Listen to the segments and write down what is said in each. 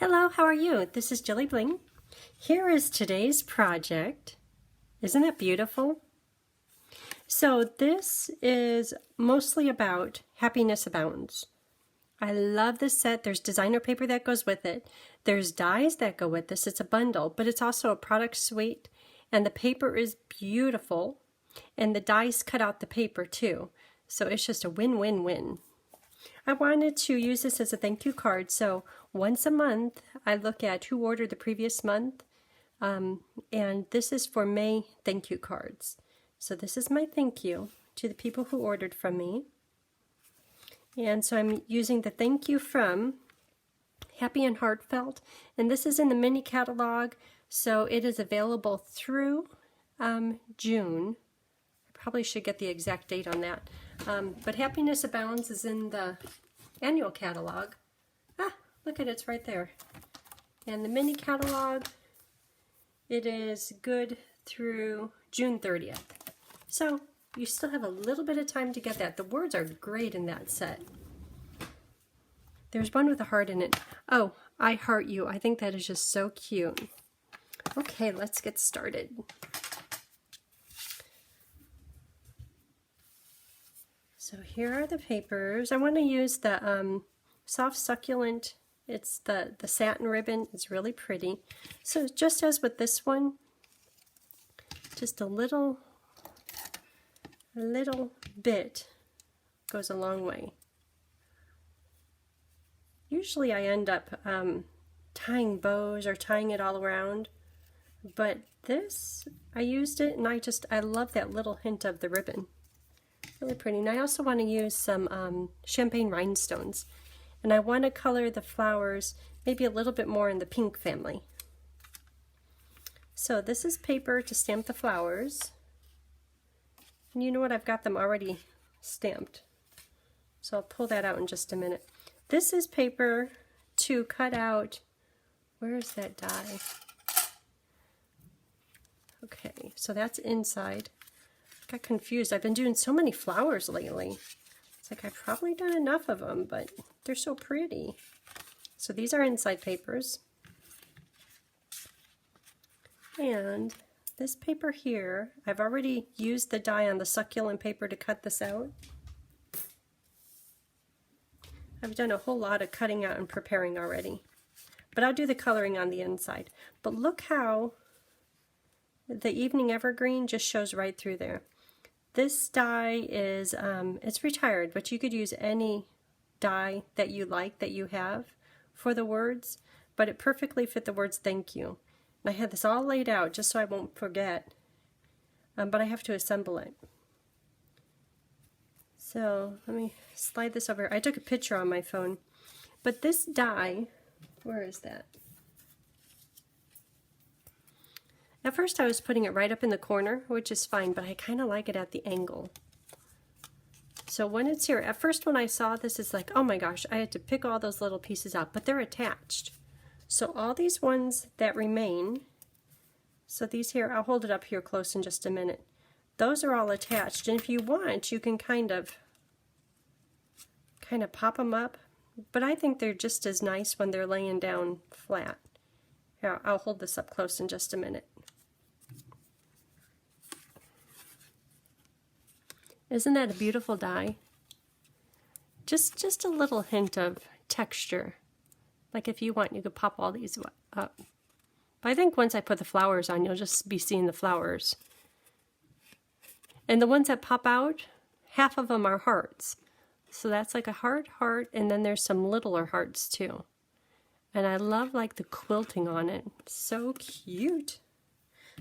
Hello, how are you? This is Jilly Bling. Here is today's project. Isn't it beautiful? So this is mostly about Happiness Abounds. I love this set. There's designer paper that goes with it. There's dies that go with this. It's a bundle, but it's also a product suite. And the paper is beautiful. And the dies cut out the paper too. So it's just a win-win-win. I wanted to use this as a thank you card, so once a month I look at who ordered the previous month, and this is for May thank you cards. So this is my thank you to the people who ordered from me. And so I'm using the thank you from Happy and Heartfelt, and this is in the mini catalog, so it is available through June. I probably should get the exact date on that. But Happiness Abounds is in the annual catalog. Ah, look at it, it's right there. And the mini catalog, it is good through June 30th. So you still have a little bit of time to get that. The words are great in that set. There's one with a heart in it. Oh, I heart you. I think that is just so cute. Okay, let's get started. So here are the papers. I want to use the soft succulent. It's the satin ribbon. It's really pretty. So just as with this one, just a little bit goes a long way. Usually I end up tying bows or tying it all around, but this, I used it and I love that little hint of the ribbon. Really pretty. And I also want to use some champagne rhinestones. And I want to color the flowers maybe a little bit more in the pink family. So this is paper to stamp the flowers. And you know what? I've got them already stamped. So I'll pull that out in just a minute. This is paper to cut out. Where is that die? Okay, so that's inside. Got confused. I've been doing so many flowers lately. It's like I've probably done enough of them, but they're so pretty. So these are inside papers. And this paper here, I've already used the die on the succulent paper to cut this out. I've done a whole lot of cutting out and preparing already. But I'll do the coloring on the inside. But look how the Evening Evergreen just shows right through there. This die is, it's retired, but you could use any die that you like, that you have for the words, but it perfectly fit the words thank you. And I had this all laid out just so I won't forget, but I have to assemble it. So let me slide this over. I took a picture on my phone, but this die, where is that? At first I was putting it right up in the corner, which is fine, but I kind of like it at the angle. So when it's here, at first when I saw this, it's like, oh my gosh, I had to pick all those little pieces out, but they're attached. So all these ones that remain, so these here, I'll hold it up here close in just a minute. Those are all attached, and if you want, you can kind of pop them up, but I think they're just as nice when they're laying down flat. Here, I'll hold this up close in just a minute. Isn't that a beautiful die? Just a little hint of texture. Like if you want, you could pop all these up. But I think once I put the flowers on, you'll just be seeing the flowers. And the ones that pop out, half of them are hearts. So that's like a heart, and then there's some littler hearts too. And I love like the quilting on it. So cute.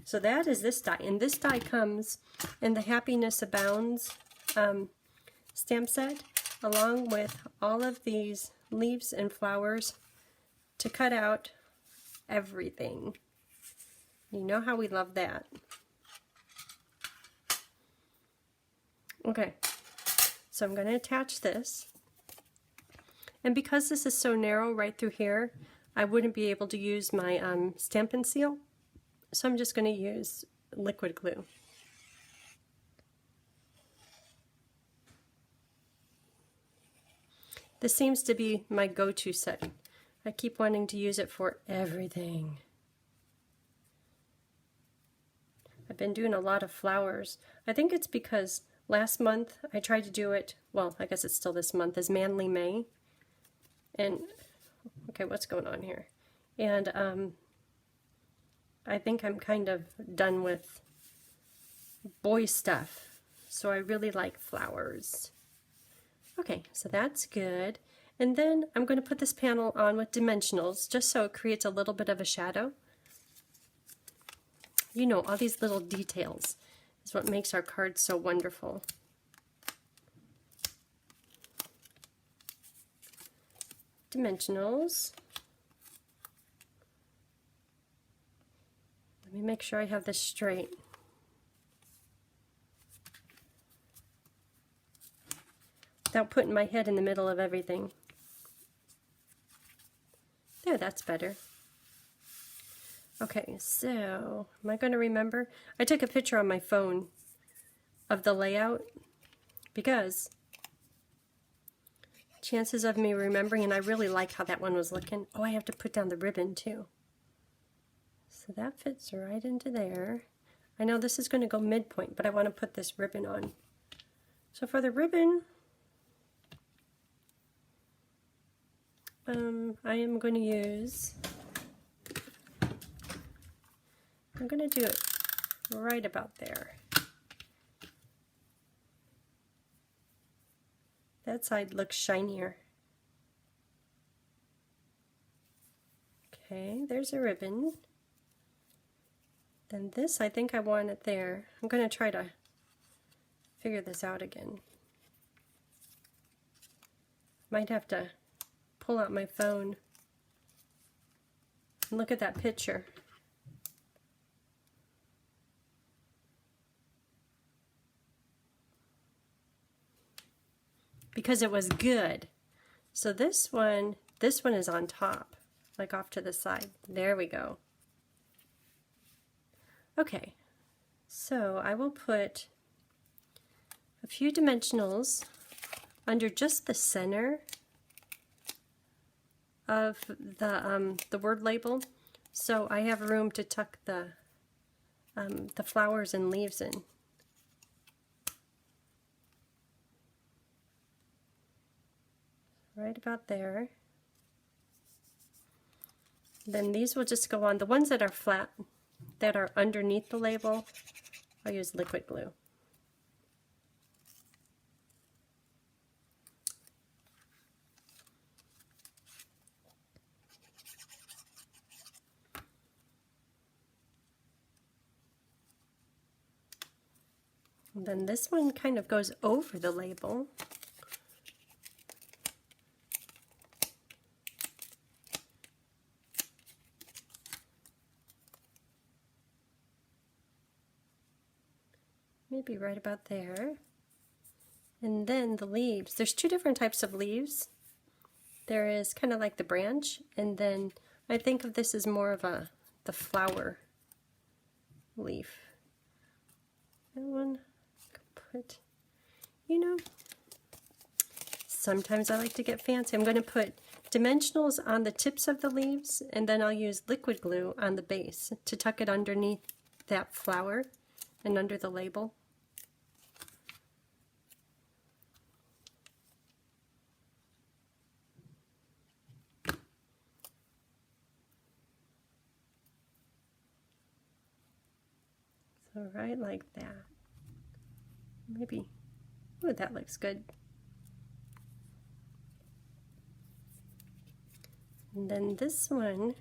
So that is this die, and this die comes in the Happiness Abounds stamp set, along with all of these leaves and flowers to cut out everything. You know how we love that. Okay, so I'm going to attach this, and because this is so narrow right through here, I wouldn't be able to use my Stampin' Seal. So I'm just going to use liquid glue. This seems to be my go-to setting. I keep wanting to use it for everything. I've been doing a lot of flowers. I think it's because last month I tried to do it, well, I guess it's still this month, is Manly May. And, okay, what's going on here? And I think I'm kind of done with boy stuff. So I really like flowers. Okay, so that's good. And then I'm going to put this panel on with dimensionals just so it creates a little bit of a shadow. You know, all these little details is what makes our cards so wonderful. Dimensionals. Let me make sure I have this straight. Without putting my head in the middle of everything. There, that's better. Okay, so am I going to remember? I took a picture on my phone of the layout because chances of me remembering, and I really like how that one was looking. Oh, I have to put down the ribbon too. So that fits right into there. I know this is going to go midpoint, but I want to put this ribbon on. So for the ribbon, I am going to use, I'm going to do it right about there. That side looks shinier. Okay, there's a ribbon. Then this, I think I want it there. I'm going to try to figure this out again. Might have to pull out my phone and look at that picture. Because it was good. So this one is on top, like off to the side. There we go. Okay, so I will put a few dimensionals under just the center of the word label, so I have room to tuck the flowers and leaves in. Right about there. Then these will just go on. The ones that are flat, that are underneath the label, I'll use liquid glue. And then this one kind of goes over the label. Maybe right about there. And then the leaves. There's two different types of leaves. There is kind of like the branch, and then I think of this as more of the flower leaf. That one, put, you know, sometimes I like to get fancy. I'm going to put dimensionals on the tips of the leaves, and then I'll use liquid glue on the base to tuck it underneath that flower and under the label. So right like that. Maybe, oh, that looks good. And then this one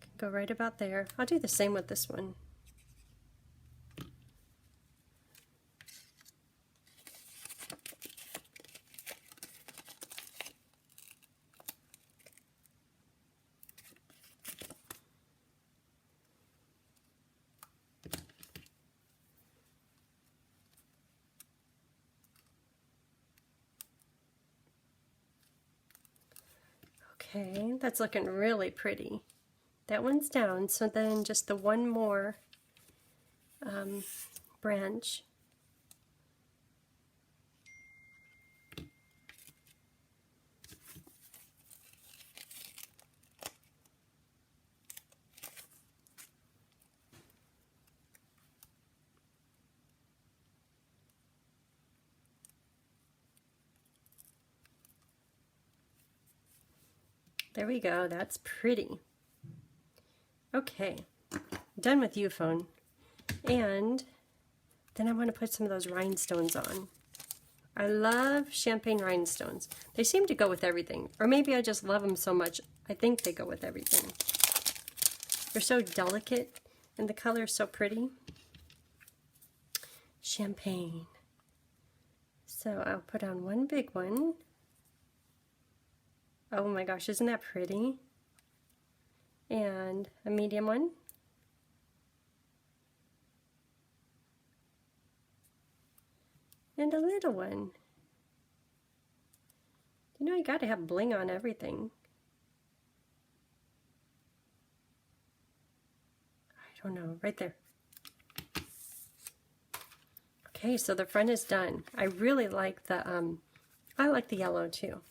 can go right about there. I'll do the same with this one. Okay, that's looking really pretty. That one's down, so then just the one more branch. There we go. That's pretty. Okay, done with you, phone. And then I want to put some of those rhinestones on. I love champagne rhinestones. They seem to go with everything. Or maybe I just love them so much, I think they go with everything. They're so delicate and the color is so pretty. Champagne. So I'll put on one big one. Oh my gosh, isn't that pretty? And a medium one. And a little one. You know, you gotta have bling on everything. I don't know, right there. Okay, so the front is done. I really like the, I like the yellow too.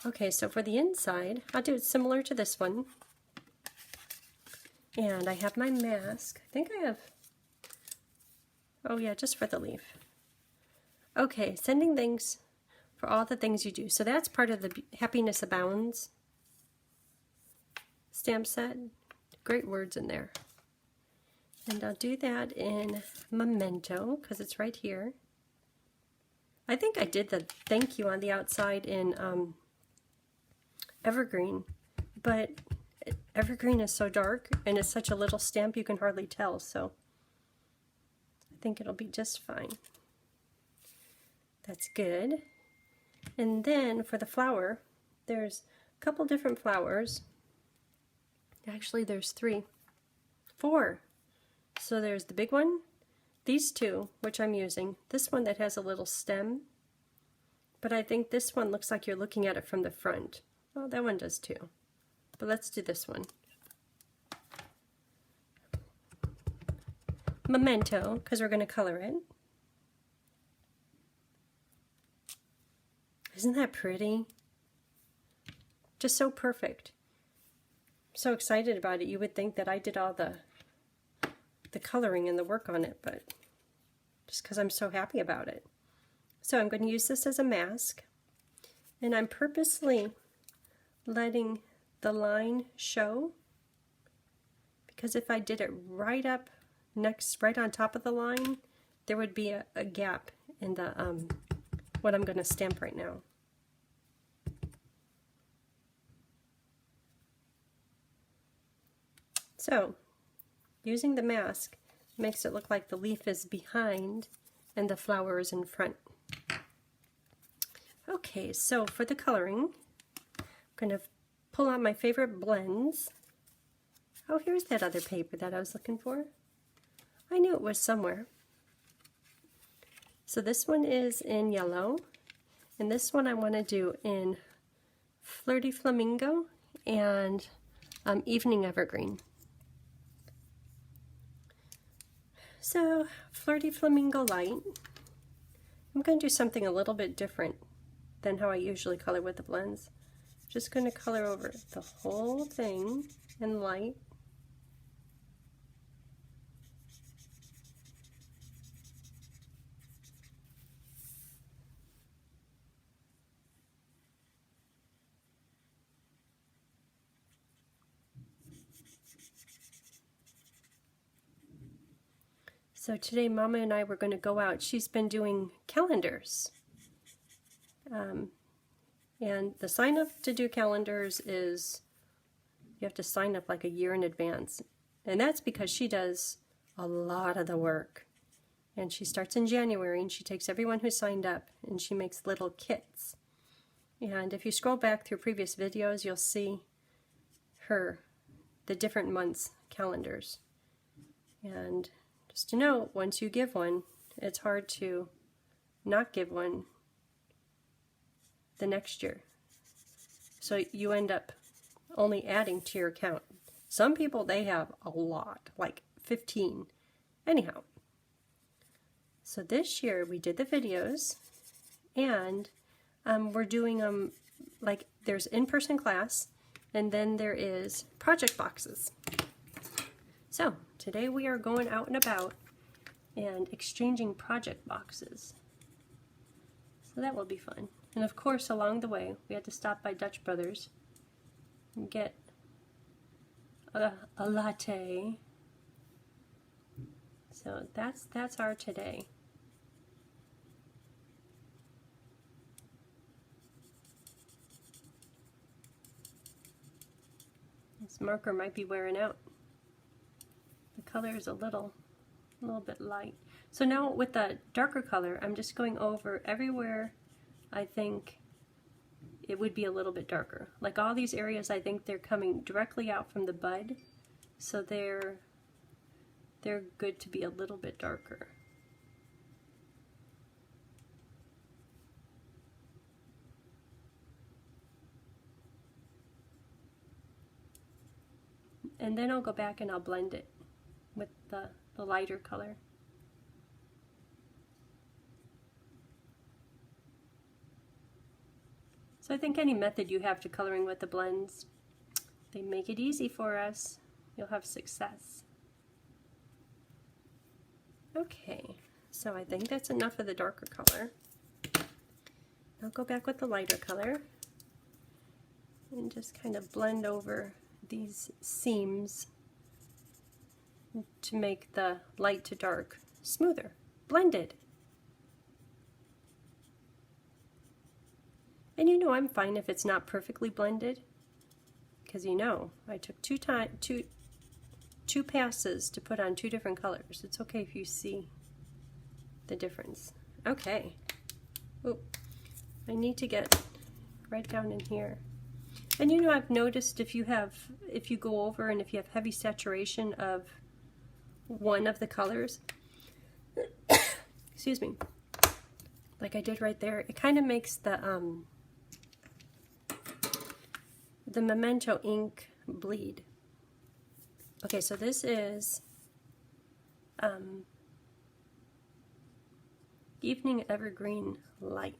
Okay, so for the inside, I'll do it similar to this one. And I have my mask. I think I have, oh yeah, just for the leaf. Okay, sending thanks for all the things you do. So that's part of the Happiness Abounds stamp set. Great words in there. And I'll do that in Memento, because it's right here. I think I did the thank you on the outside in Evergreen, but Evergreen is so dark, and it's such a little stamp you can hardly tell, so I think it'll be just fine. That's good. And then for the flower, there's a couple different flowers. Actually, there's 4. So there's the big one, these two, which I'm using, this one that has a little stem, but I think this one looks like you're looking at it from the front. Well, that one does too, but let's do this one. Memento, because we're going to color it. Isn't that pretty? Just so perfect. I'm so excited about it. You would think that I did all the coloring and the work on it, but just because I'm so happy about it. So I'm going to use this as a mask, and I'm purposely letting the line show, because if I did it right up next, right on top of the line, there would be a gap in the what I'm going to stamp right now. So using the mask makes it look like the leaf is behind and the flower is in front. Okay, so for the coloring, I'm going to pull out my favorite blends. Oh, here's that other paper that I was looking for. I knew it was somewhere. So this one is in yellow, and this one I want to do in Flirty Flamingo and Evening Evergreen. So, Flirty Flamingo Light. I'm going to do something a little bit different than how I usually color with the blends. Just going to color over the whole thing in light. So today Mama and I were going to go out. She's been doing calendars. And the sign up to do calendars is you have to sign up like a year in advance. And that's because she does a lot of the work. And she starts in January and she takes everyone who signed up and she makes little kits. And if you scroll back through previous videos, you'll see the different months calendars. And just to note, once you give one, it's hard to not give one the next year. So you end up only adding to your account. Some people, they have a lot, like 15. Anyhow, so this year we did the videos, and we're doing them like there's in-person class, and then there is project boxes. So today we are going out and about and exchanging project boxes. So that will be fun. And of course, along the way, we had to stop by Dutch Brothers get a latte. So that's our today. This marker might be wearing out. The color is a little bit light. So now with the darker color, I'm just going over everywhere I think it would be a little bit darker. Like all these areas, I think they're coming directly out from the bud, so they're good to be a little bit darker. And then I'll go back and I'll blend it with the lighter color. So I think any method you have to coloring with the blends, they make it easy for us. You'll have success. Okay, so I think that's enough of the darker color. I'll go back with the lighter color and just kind of blend over these seams to make the light to dark smoother, blended. And you know I'm fine if it's not perfectly blended, because you know I took two passes to put on two different colors. It's okay if you see the difference. Okay. Oop. I need to get right down in here. And you know I've noticed if you go over and if you have heavy saturation of one of the colors, excuse me, like I did right there, it kind of makes the Memento ink bleed. Okay, so this is Evening Evergreen Light.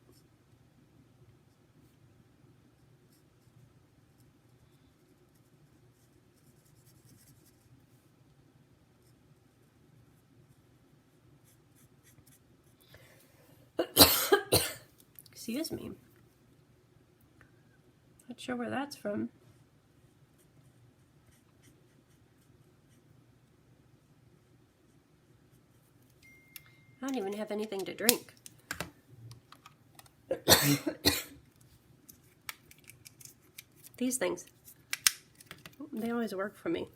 Excuse me. Not sure where that's from. I don't even have anything to drink. These things, they always work for me.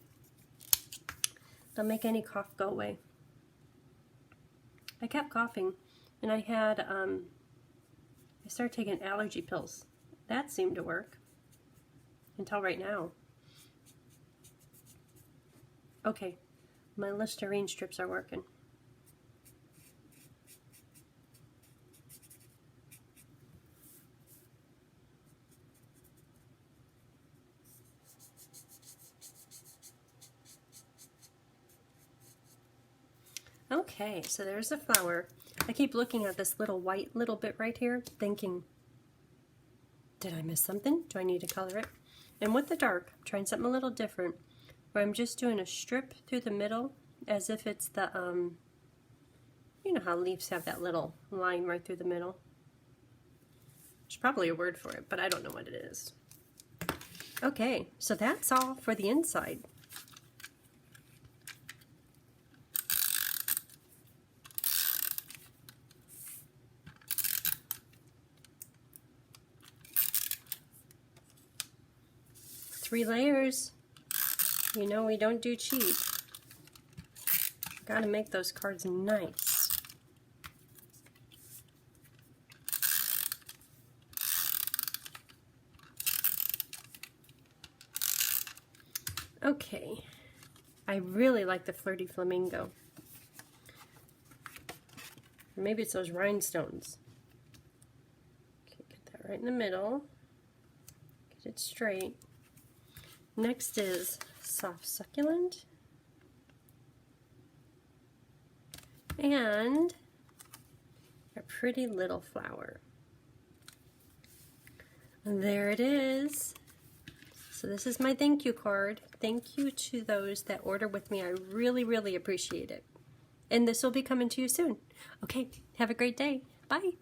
They'll make any cough go away. I kept coughing, and I had, I started taking allergy pills. That seemed to work until right now. Okay, my Listerine strips are working. Okay, so there's the flower. I keep looking at this little white little bit right here, thinking, did I miss something? Do I need to color it? And with the dark, I'm trying something a little different, where I'm just doing a strip through the middle, as if it's the, you know how leaves have that little line right through the middle? There's probably a word for it, but I don't know what it is. Okay, so that's all for the inside. Three layers. You know we don't do cheap. Gotta make those cards nice. Okay. I really like the Flirty Flamingo. Or maybe it's those rhinestones. Okay, get that right in the middle. Get it straight. Next is Soft Succulent, and a pretty little flower. And there it is. So this is my thank you card. Thank you to those that order with me. I really, really appreciate it. And this will be coming to you soon. Okay, have a great day. Bye.